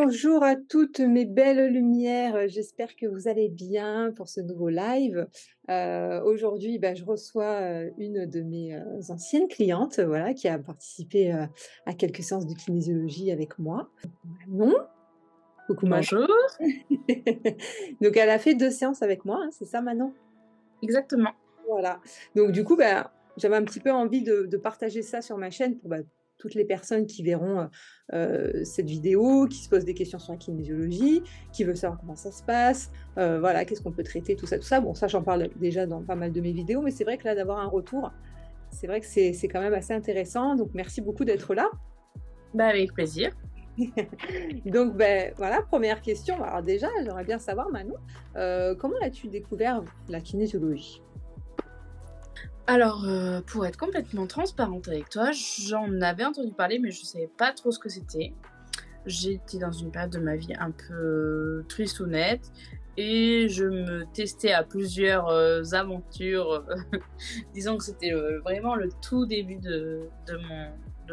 Bonjour à toutes mes belles lumières, j'espère que vous allez bien pour ce nouveau live. Aujourd'hui, je reçois, une de mes, anciennes clientes, voilà, qui a participé, à quelques séances de kinésiologie avec moi. Manon, coucou Manon. Bonjour, Donc elle a fait 2 séances avec moi, hein, c'est ça Manon? exactement. Voilà. Donc du coup, j'avais un petit peu envie de partager ça sur ma chaîne pour, toutes les personnes qui verront, cette vidéo, qui se posent des questions sur la kinésiologie, qui veulent savoir comment ça se passe, voilà, qu'est-ce qu'on peut traiter, tout ça, tout ça. Bon, ça, j'en parle déjà dans pas mal de mes vidéos, mais c'est vrai que là, d'avoir un retour, c'est vrai que c'est quand même assez intéressant. Donc merci beaucoup d'être là. Avec plaisir. Donc voilà, première question. Alors déjà, j'aimerais bien savoir Manon, comment as-tu découvert la kinésiologie? Alors, pour être complètement transparente avec toi, j'en avais entendu parler, mais je savais pas trop ce que c'était. J'étais dans une période de ma vie un peu tristounette et je me testais à plusieurs, aventures, disons que c'était, vraiment le tout début de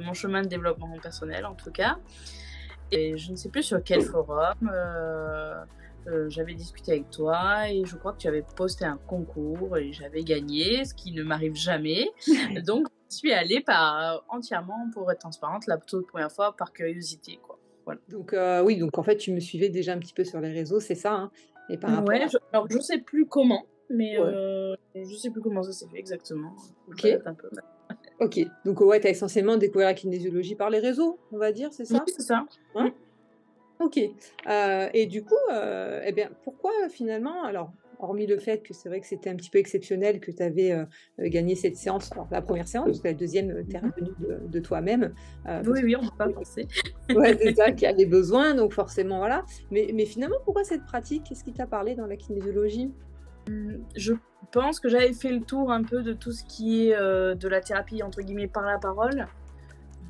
mon chemin de développement personnel, en tout cas. Et je ne sais plus sur quel forum, j'avais discuté avec toi et je crois que tu avais posté un concours et j'avais gagné, ce qui ne m'arrive jamais. Donc je suis allée entièrement, pour être transparente, la toute première fois par curiosité, quoi. Voilà. Donc oui, donc en fait, tu me suivais déjà un petit peu sur les réseaux, c'est ça, hein? Et par rapport Ouais, alors je sais plus comment, mais ouais, je sais plus comment ça s'est fait exactement. Ça OK, date un peu. OK. Donc ouais, tu as essentiellement découvert la kinésiologie par les réseaux, on va dire, c'est Oui, ça? c'est ça. Ouais? OK. Et du coup, et bien, pourquoi finalement alors, hormis le fait que c'est vrai que c'était un petit peu exceptionnel que tu avais, gagné cette séance, alors la première séance, parce que la deuxième e tu es Mmh. revenue de toi-même, Oui, parce que oui, on peut pas penser. ouais, c'est ça, qui avait besoin, donc forcément, voilà. Mais finalement, pourquoi cette pratique? Qu'est-ce qui t'a parlé dans la kinésiologie? Je pense que j'avais fait le tour un peu de tout ce qui est, de la thérapie entre guillemets «par la parole»,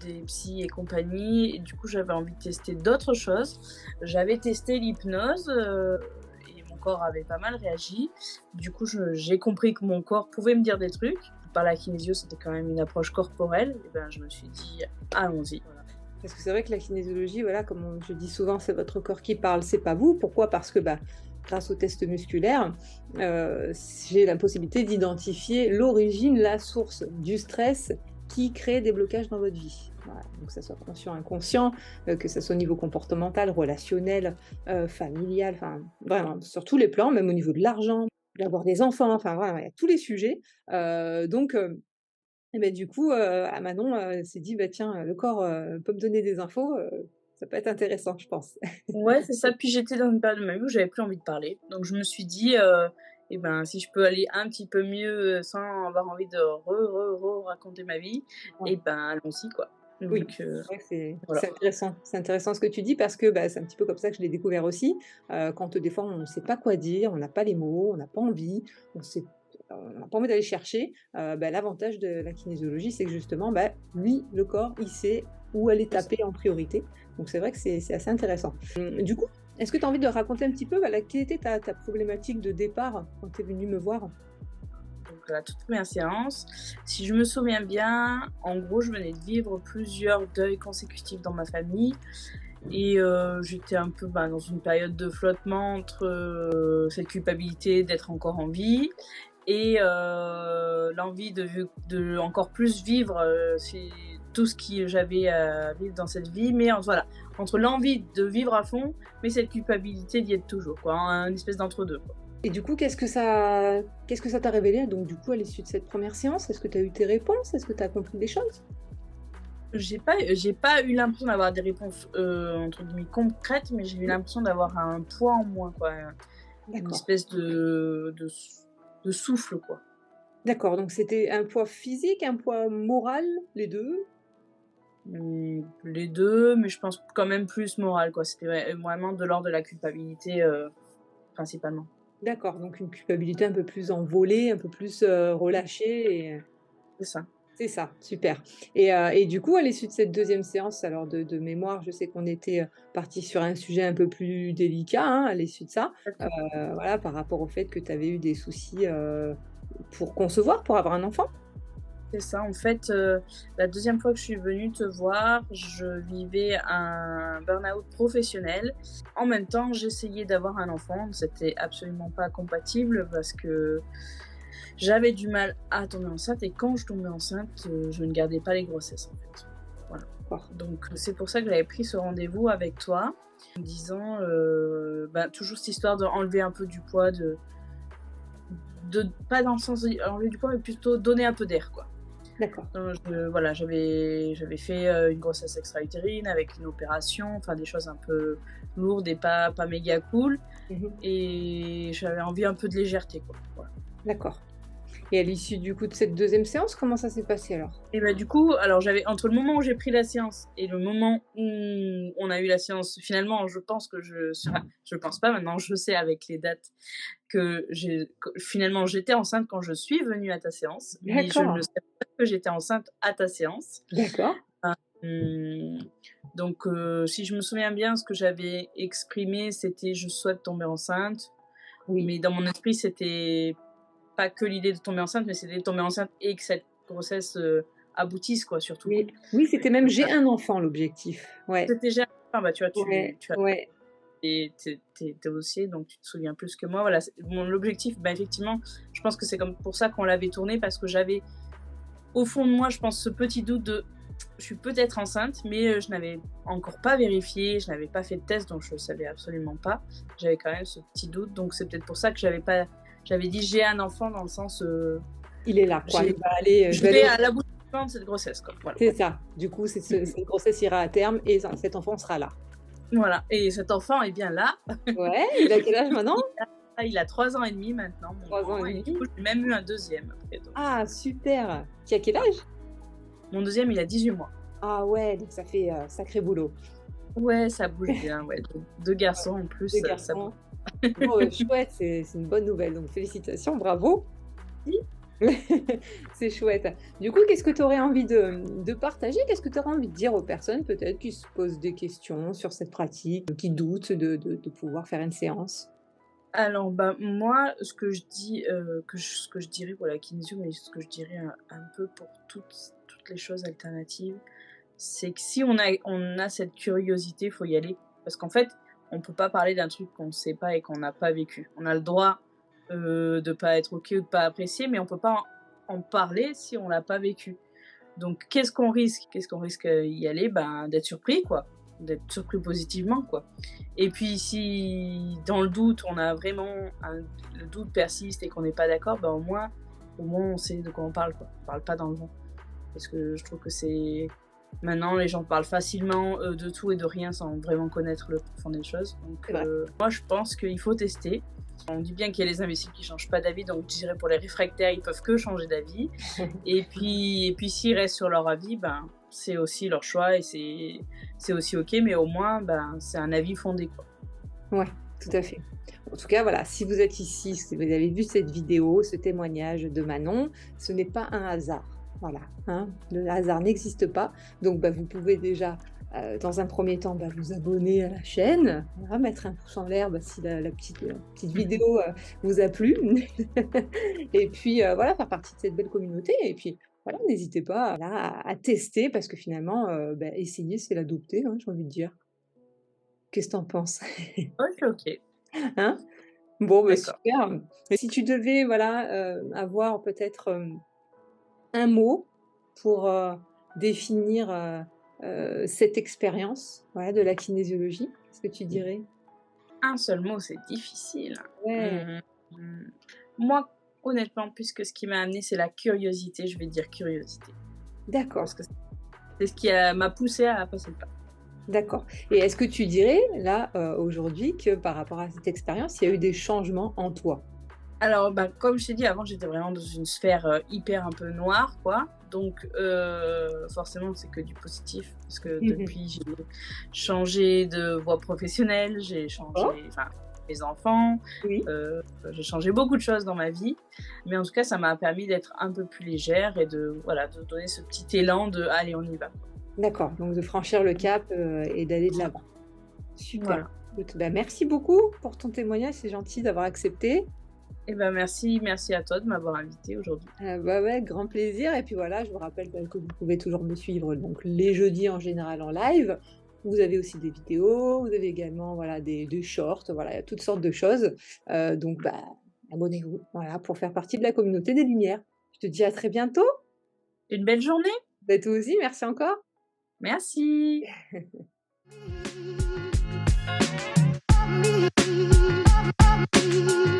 des psys et compagnie, et du coup j'avais envie de tester d'autres choses. J'avais testé l'hypnose, et mon corps avait pas mal réagi. Du coup j'ai compris que mon corps pouvait me dire des trucs. Par la kinésio, c'était quand même une approche corporelle, et ben je me suis dit: «Allons-y». Voilà. Parce que c'est vrai que la kinésiologie, voilà, comme je dis souvent, c'est votre corps qui parle, c'est pas vous. Pourquoi? Parce que grâce aux tests musculaires, j'ai la possibilité d'identifier l'origine, la source du stress qui crée des blocages dans votre vie. Voilà. Donc, que ça soit conscient, inconscient, que ça soit au niveau comportemental, relationnel, familial, enfin, vraiment, sur tous les plans, même au niveau de l'argent, d'avoir des enfants, enfin, voilà, il y a tous les sujets. Donc, et du coup, Manon, s'est dit: «Bah, tiens, le corps, peut me donner des infos, ça peut être intéressant, je pense». Ouais, c'est ça. Puis j'étais dans une période de ma vie où j'avais plus envie de parler. Donc je me suis dit, «Et ben, si je peux aller un petit peu mieux, sans avoir envie de raconter ma vie, Ouais. et ben, allons-y, quoi». Oui, Donc c'est vrai que c'est voilà. intéressant. C'est intéressant ce que tu dis parce que, c'est un petit peu comme ça que je l'ai découvert aussi. Quand, des fois, on ne sait pas quoi dire, on n'a pas les mots, on n'a pas envie, on n'a pas envie d'aller chercher, l'avantage de la kinésiologie, c'est que justement, lui, le corps, il sait où aller C'est ça. taper en priorité. Donc c'est vrai que c'est assez intéressant. Du coup, est-ce que tu as envie de raconter un petit peu, quelle était ta problématique de départ quand tu es venue me voir? Donc la toute première séance, si je me souviens bien, en gros, je venais de vivre plusieurs deuils consécutifs dans ma famille et j'étais un peu, dans une période de flottement entre, cette culpabilité d'être encore en vie et l'envie de encore plus vivre, tout ce que j'avais à vivre dans cette vie, mais voilà, entre l'envie de vivre à fond, mais cette culpabilité d'y être toujours, quoi, un espèce d'entre-deux, quoi. Et du coup, qu'est-ce que ça t'a révélé, donc du coup, à l'issue de cette première séance? Est-ce que tu as eu tes réponses? Est-ce que tu as compris des choses? J'ai pas eu l'impression d'avoir des réponses, entre guillemets «concrètes», mais j'ai eu l'impression d'avoir un poids en moins, quoi, une D'accord. espèce de souffle, quoi. D'accord, donc c'était un poids physique, un poids moral, les 2. Les 2, mais je pense quand même plus moral, quoi. C'était vraiment de l'ordre de la culpabilité, principalement. D'accord, donc une culpabilité un peu plus envolée, un peu plus, relâchée et C'est ça. c'est ça, super. Et du coup, à l'issue de cette deuxième séance, alors de mémoire, je sais qu'on était, partis sur un sujet un peu plus délicat, hein, à l'issue de ça, voilà, par rapport au fait que tu avais eu des soucis, pour concevoir, pour avoir un enfant? C'est ça. En fait, la deuxième fois que je suis venue te voir, je vivais un burn-out professionnel. En même temps, j'essayais d'avoir un enfant. C'était absolument pas compatible parce que j'avais du mal à tomber enceinte et quand je tombais enceinte, je ne gardais pas les grossesses, en fait. Voilà. D'accord. Donc c'est pour ça que j'avais pris ce rendez-vous avec toi, en me disant, toujours cette histoire d'enlever un peu du poids, pas dans le sens d'enlever du poids, mais plutôt donner un peu d'air, quoi. D'accord. Voilà, j'avais fait une grossesse extra-utérine avec une opération, enfin des choses un peu lourdes et pas méga cool. Et j'avais envie un peu de légèreté, quoi. Voilà. D'accord. Et à l'issue du coup de cette deuxième séance, comment ça s'est passé alors? Et du coup, alors j'avais entre le moment où j'ai pris la séance et le moment où on a eu la séance, finalement, je pense pas maintenant, je sais avec les dates que finalement j'étais enceinte quand je suis venue à ta séance, mais je ne D'accord. savais pas que j'étais enceinte à ta séance. D'accord. Hum, Donc, si je me souviens bien, ce que j'avais exprimé, c'était je souhaite tomber enceinte, Oui. mais dans mon esprit, c'était pas que l'idée de tomber enceinte, mais c'était de tomber enceinte et que cette grossesse aboutisse, quoi, surtout. Oui. Oui, c'était même j'ai un enfant l'objectif. Ouais. C'était déjà, tu vois, Ouais. tu as Ouais. tes dossiers, donc tu te souviens plus que moi. Voilà, l'objectif, effectivement, je pense que c'est comme pour ça qu'on l'avait tourné, parce que j'avais, au fond de moi, je pense, ce petit doute de je suis peut-être enceinte, mais je n'avais encore pas vérifié, je n'avais pas fait de test, donc je ne savais absolument pas. J'avais quand même ce petit doute, donc c'est peut-être pour ça que j'avais dit j'ai un enfant dans le sens Il est là, quoi. je Je vais aller vais à l'aboutissement de cette grossesse, quoi. Voilà. C'est ça. Du coup, cette grossesse ira à terme et cet enfant sera là. Voilà. Et cet enfant est bien là. Ouais, il a quel âge maintenant? Il a 3 ans et demi maintenant. 3 ans et Et du demi. coup, j'ai même eu un deuxième après. Donc. Ah, super. Qui a quel âge? Mon deuxième, il a 18 mois. Ah ouais, donc ça fait sacré boulot. Ouais, ça bouge bien. Ouais. Deux garçons en plus. 2 Ça garçons. bouge. Bon, chouette, c'est une bonne nouvelle. Donc félicitations, bravo. C'est chouette. Du coup, qu'est-ce que tu aurais envie de partager? Qu'est-ce que tu aurais envie de dire aux personnes peut-être qui se posent des questions sur cette pratique, qui doutent de pouvoir faire une séance? Alors, moi, ce que je dis, ce que je dirais pour la kinésio, mais ce que je dirais un peu pour toutes les choses alternatives, c'est que si on a cette curiosité, il faut y aller. Parce qu'en fait, on ne peut pas parler d'un truc qu'on ne sait pas et qu'on n'a pas vécu. On a le droit de ne pas être OK ou de ne pas apprécier, mais on ne peut pas en parler si on ne l'a pas vécu. Donc, qu'est-ce qu'on risque? Qu'est-ce qu'on risque y aller? D'être surpris, quoi. D'être surpris positivement, quoi. Et puis, si dans le doute, on a vraiment le doute persiste et qu'on n'est pas d'accord, au moins on sait de quoi on parle, quoi. On parle pas dans le vent. Parce que je trouve que c'est... Maintenant, les gens parlent facilement de tout et de rien sans vraiment connaître le profond des choses. Donc, moi, je pense qu'il faut tester. On dit bien qu'il y a les imbéciles qui ne changent pas d'avis, donc je dirais pour les réfractaires, ils peuvent que changer d'avis. et puis s'ils restent sur leur avis, c'est aussi leur choix et c'est aussi OK, mais au moins, c'est un avis fondé, quoi. Ouais, tout à fait. En tout cas, voilà, si vous êtes ici, si vous avez vu cette vidéo, ce témoignage de Manon, ce n'est pas un hasard. Voilà, hein, le hasard n'existe pas. Donc, vous pouvez déjà, dans un premier temps, vous abonner à la chaîne, voilà, mettre un pouce en l'air si la petite vidéo vous a plu. Et puis, voilà, faire partie de cette belle communauté. Et puis, voilà, n'hésitez pas à tester parce que finalement, essayer, c'est l'adopter, hein, j'ai envie de dire. Qu'est-ce que tu en penses? OK. Hein? Bon, D'accord. super. Et si tu devais, avoir peut-être, un mot pour, définir, cette expérience, de la kinésiologie, qu'est-ce que tu dirais? Un seul mot, c'est difficile. Ouais, Moi, honnêtement, puisque ce qui m'a amené, c'est la curiosité, je vais dire curiosité. d'accord, Parce que c'est ce qui m'a poussée à passer le pas. d'accord. Et est-ce que tu dirais, là, aujourd'hui, que par rapport à cette expérience, il y a eu des changements en toi? Alors, comme je t'ai dit, avant, j'étais vraiment dans une sphère hyper un peu noire, quoi. Donc, forcément, c'est que du positif. Parce que depuis, j'ai changé de voie professionnelle, j'ai changé mes enfants, Oui. j'ai changé beaucoup de choses dans ma vie. Mais en tout cas, ça m'a permis d'être un peu plus légère et de donner ce petit élan de « allez, on y va ». D'accord, donc de franchir le cap, et d'aller de l'avant. Super. Voilà. Écoute, merci beaucoup pour ton témoignage, c'est gentil d'avoir accepté. Et ben merci à toi de m'avoir invitée aujourd'hui. Bah, ouais, grand plaisir et puis voilà, je vous rappelle, bah, que vous pouvez toujours me suivre donc les jeudis en général en live. Vous avez aussi des vidéos, vous avez également, voilà, des shorts, voilà, il y a toutes sortes de choses. Donc bah, abonnez-vous, voilà, pour faire partie de la communauté des Lumières. Je te dis à très bientôt. Une belle journée. Bah, toi aussi, merci encore. Merci. Me.